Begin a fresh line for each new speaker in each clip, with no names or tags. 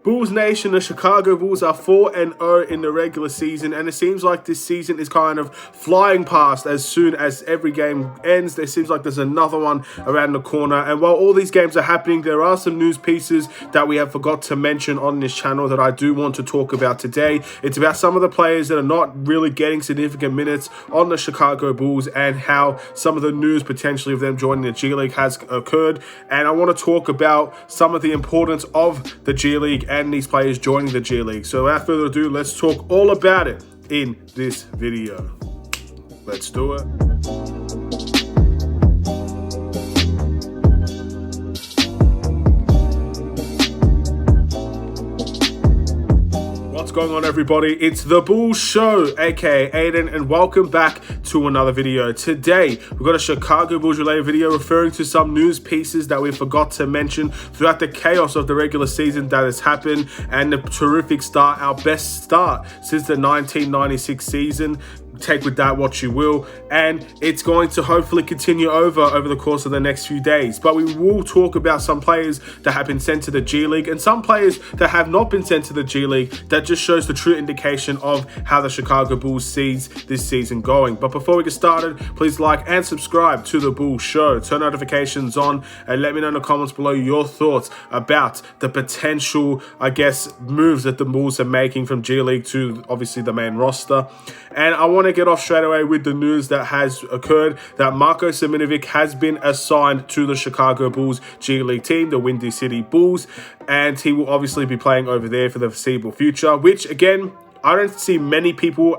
Bulls Nation, the Chicago Bulls are 4-0 in the regular season, and it seems like this season is kind of flying past as soon as every game ends. There seems like there's another one around the corner, and while all these games are happening, there are some news pieces that we have forgot to mention on this channel that I do want to talk about today. It's about some of the players that are not really getting significant minutes on the Chicago Bulls and how some of the news potentially of them joining the G League has occurred, and I want to talk about some of the importance of the G League and these players joining the G League. So without further ado, let's talk all about it in this video. Let's do it. What's going on, everybody? It's the Bulls Show, aka Aidan, and welcome back to another video. Today we've got a Chicago Bulls related video referring to some news pieces that we forgot to mention throughout the chaos of the regular season that has happened, and the terrific start, our best start since the 1996 season. Take with that what you will, and it's going to hopefully continue over the course of the next few days. But we will talk about some players that have been sent to the G League and some players that have not been sent to the G League. That just shows the true indication of how the Chicago Bulls sees this season going. But before we get started, please like and subscribe to the Bulls Show, turn notifications on, and let me know in the comments below your thoughts about the potential, I guess, moves that the Bulls are making from G League to obviously the main roster. And I want to get off straight away with the news that has occurred that Marko Simonović has been assigned to the Chicago Bulls G League team, the Windy City Bulls, and he will obviously be playing over there for the foreseeable future, which again, I don't see many people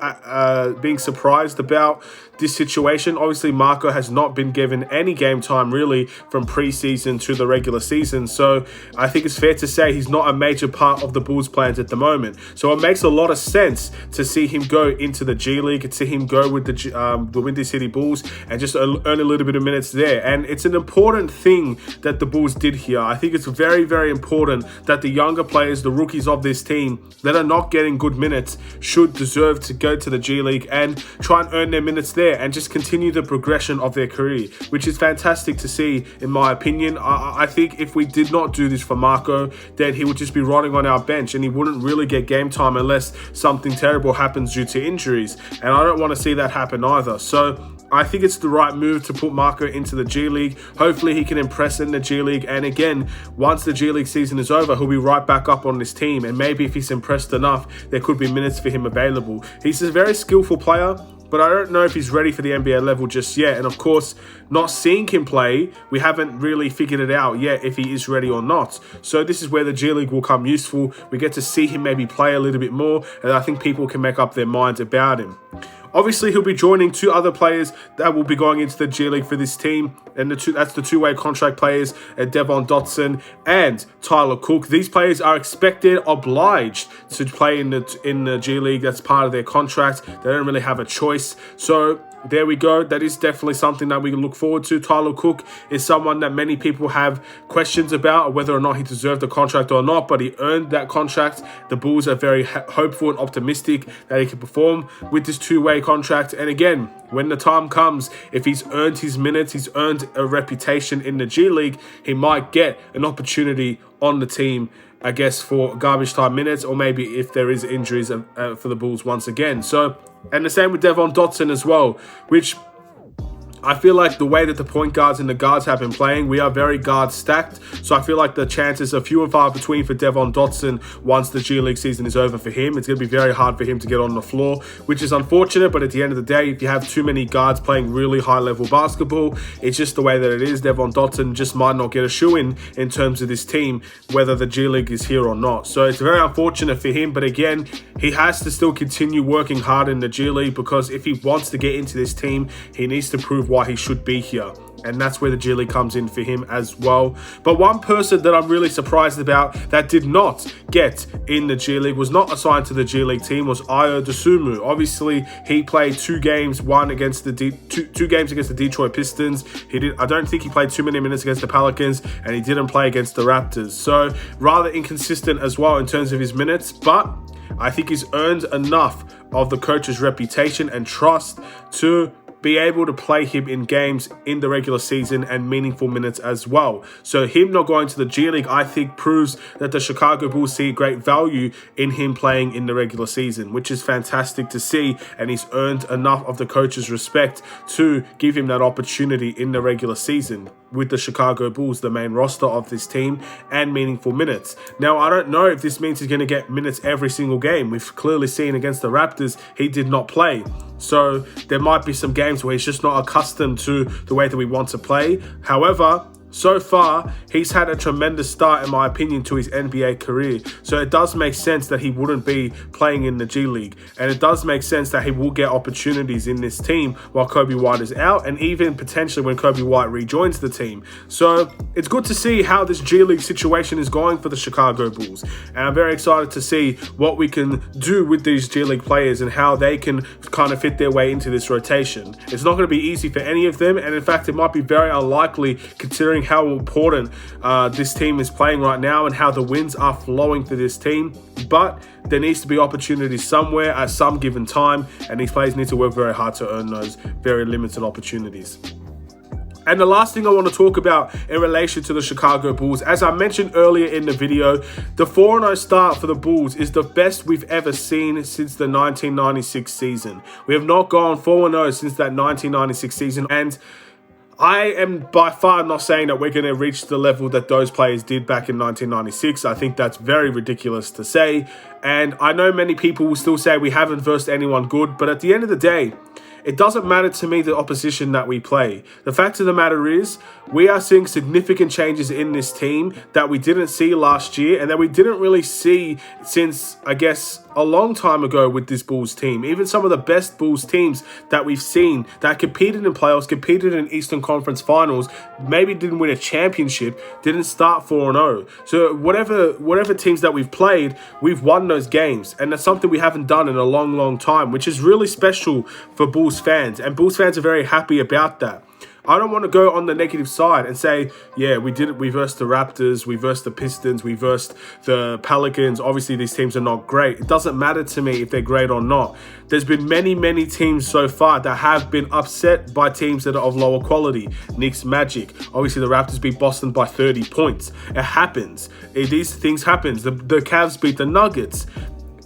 being surprised about this situation. Obviously, Marko has not been given any game time really from preseason to the regular season, so I think it's fair to say he's not a major part of the Bulls' plans at the moment. So it makes a lot of sense to see him go into the G League, to see him go with the Windy City Bulls and just earn a little bit of minutes there. And it's an important thing that the Bulls did here. I think it's very, very important that the younger players, the rookies of this team that are not getting good minutes, should deserve to go to the G League and try and earn their minutes there and just continue the progression of their career, which is fantastic to see in my opinion. I think if we did not do this for Marko, then he would just be rotting on our bench and he wouldn't really get game time unless something terrible happens due to injuries, and I don't want to see that happen either. So I think it's the right move to put Marko into the G League. Hopefully he can impress in the G League, and again, once the G League season is over, he'll be right back up on this team, and maybe if he's impressed enough, there could be minutes for him available. He's a very skillful player, but I don't know if he's ready for the NBA level just yet. And of course, not seeing him play, we haven't really figured it out yet if he is ready or not. So this is where the G League will come useful. We get to see him maybe play a little bit more, and I think people can make up their minds about him. Obviously, he'll be joining two other players that will be going into the G League for this team, and that's the two-way contract players, Devon Dotson and Tyler Cook. These players are obliged to play in the G League. That's part of their contract. They don't really have a choice. So there we go. That is definitely something that we can look forward to. Tyler Cook is someone that many people have questions about whether or not he deserved the contract or not, but he earned that contract. The Bulls are very hopeful and optimistic that he can perform with this two-way contract. And again, when the time comes, if he's earned his minutes, he's earned a reputation in the G League, he might get an opportunity on the team, I guess, for garbage time minutes, or maybe if there is injuries for the Bulls once again. So, and the same with Devon Dotson as well, which I feel like the way that the point guards and the guards have been playing, we are very guard stacked. So I feel like the chances are few and far between for Devon Dotson once the G League season is over for him. It's going to be very hard for him to get on the floor, which is unfortunate. But at the end of the day, if you have too many guards playing really high level basketball, it's just the way that it is. Devon Dotson just might not get a shoe-in in terms of this team, whether the G League is here or not. So it's very unfortunate for him. But again, he has to still continue working hard in the G League, because if he wants to get into this team, he needs to prove why he should be here. And that's where the G League comes in for him as well. But one person that I'm really surprised about that did not get in the G League, was not assigned to the G League team, was Ayo Dosunmu. Obviously, he played two games against the Detroit Pistons. I don't think he played too many minutes against the Pelicans, and he didn't play against the Raptors. So rather inconsistent as well in terms of his minutes, but I think he's earned enough of the coach's reputation and trust to be able to play him in games in the regular season and meaningful minutes as well. So him not going to the G League, I think, proves that the Chicago Bulls see great value in him playing in the regular season, which is fantastic to see, and he's earned enough of the coach's respect to give him that opportunity in the regular season with the Chicago Bulls, the main roster of this team, and meaningful minutes. Now, I don't know if this means he's going to get minutes every single game. We've clearly seen against the Raptors, he did not play. So there might be some games where he's just not accustomed to the way that we want to play. However, so far, he's had a tremendous start, in my opinion, to his NBA career. So it does make sense that he wouldn't be playing in the G League. And it does make sense that he will get opportunities in this team while Kobe White is out, and even potentially when Kobe White rejoins the team. So it's good to see how this G League situation is going for the Chicago Bulls. And I'm very excited to see what we can do with these G League players and how they can kind of fit their way into this rotation. It's not going to be easy for any of them. And in fact, it might be very unlikely considering how important this team is playing right now and how the wins are flowing for this team. But there needs to be opportunities somewhere at some given time, and these players need to work very hard to earn those very limited opportunities. And the last thing I want to talk about in relation to the Chicago Bulls, as I mentioned earlier in the video, the 4-0 start for the Bulls is the best we've ever seen since the 1996 season. We have not gone 4-0 since that 1996 season, and I am by far not saying that we're going to reach the level that those players did back in 1996. I think that's very ridiculous to say. And I know many people will still say we haven't versed anyone good, but at the end of the day, it doesn't matter to me the opposition that we play. The fact of the matter is, we are seeing significant changes in this team that we didn't see last year and that we didn't really see since, I guess, a long time ago with this Bulls team. Even some of the best Bulls teams that we've seen that competed in playoffs, competed in Eastern Conference Finals, maybe didn't win a championship, didn't start 4-0. So whatever teams that we've played, we've won those games. And that's something we haven't done in a long, long time, which is really special for Bulls fans. And Bulls fans are very happy about that. I don't want to go on the negative side and say, yeah, we did it. We versed the Raptors, we versed the Pistons, we versed the Pelicans. Obviously, these teams are not great. It doesn't matter to me if they're great or not. There's been many, many teams so far that have been upset by teams that are of lower quality. Knicks, Magic. Obviously, the Raptors beat Boston by 30 points. It happens. These things happen. The Cavs beat the Nuggets.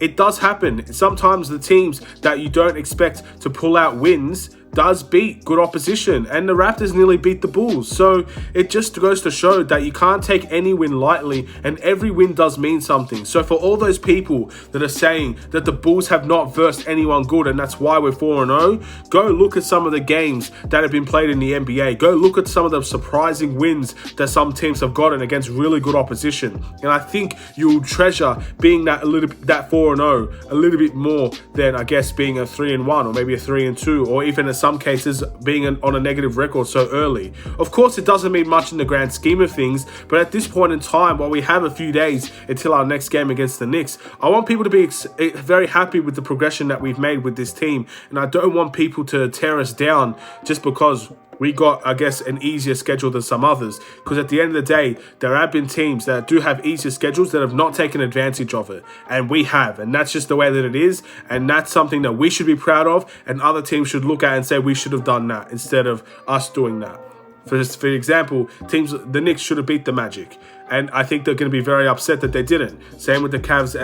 It does happen. Sometimes the teams that you don't expect to pull out wins does beat good opposition, and the Raptors nearly beat the Bulls. So it just goes to show that you can't take any win lightly, and every win does mean something. So for all those people that are saying that the Bulls have not versed anyone good and that's why we're 4-0, go look at some of the games that have been played in the NBA. Go look at some of the surprising wins that some teams have gotten against really good opposition, and I think you'll treasure being that 4-0 a little bit more than, I guess, being a 3-1 or maybe a 3-2, or even a some cases being on a negative record so early. Of course, it doesn't mean much in the grand scheme of things, but at this point in time, while we have a few days until our next game against the Knicks, I want people to be very happy with the progression that we've made with this team, and I don't want people to tear us down just because we got, I guess, an easier schedule than some others. Because at the end of the day, there have been teams that do have easier schedules that have not taken advantage of it. And we have. And that's just the way that it is. And that's something that we should be proud of. And other teams should look at and say, we should have done that instead of us doing that. For example, the Knicks should have beat the Magic. And I think they're going to be very upset that they didn't. Same with the Cavs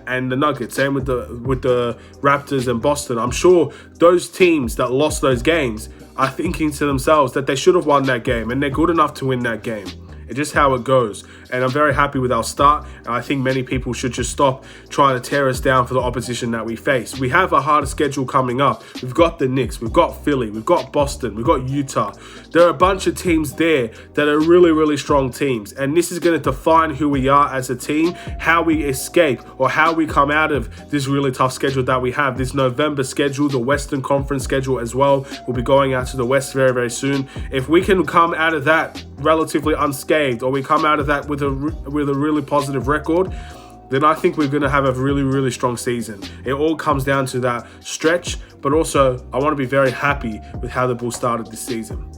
and the Nuggets. Same with the Raptors and Boston. I'm sure those teams that lost those games are thinking to themselves that they should have won that game, and they're good enough to win that game. It's just how it goes. And I'm very happy with our start. And I think many people should just stop trying to tear us down for the opposition that we face. We have a harder schedule coming up. We've got the Knicks, we've got Philly, we've got Boston, we've got Utah. There are a bunch of teams there that are really, really strong teams. And this is going to define who we are as a team, how we escape or how we come out of this really tough schedule that we have. This November schedule, the Western Conference schedule as well. We'll be going out to the West very, very soon. If we can come out of that relatively unscathed, or we come out of that with a really positive record, then I think we're going to have a really, really strong season. It all comes down to that stretch, but also I want to be very happy with how the Bulls started this season.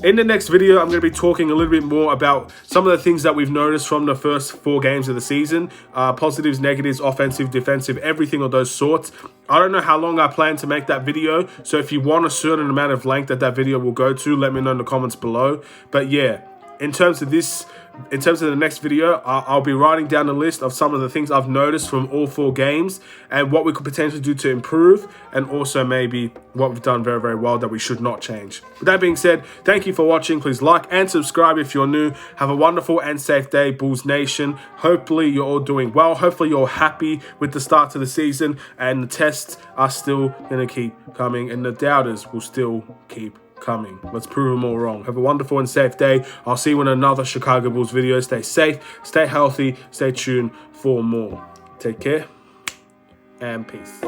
In the next video, I'm going to be talking a little bit more about some of the things that we've noticed from the first 4 games of the season. Positives, negatives, offensive, defensive, everything of those sorts. I don't know how long I plan to make that video, so if you want a certain amount of length that video will go to, let me know in the comments below. But yeah, in terms of the next video, I'll be writing down a list of some of the things I've noticed from all 4 games and what we could potentially do to improve, and also maybe what we've done very, very well that we should not change. With that being said, thank you for watching. Please like and subscribe if you're new. Have a wonderful and safe day, Bulls Nation. Hopefully you're all doing well. Hopefully you're happy with the start to the season, and the tests are still going to keep coming, and the doubters will still keep coming. Let's prove them all wrong. Have a wonderful and safe day. I'll see you in another Chicago Bulls video. Stay safe, stay healthy, stay tuned for more. Take care and peace.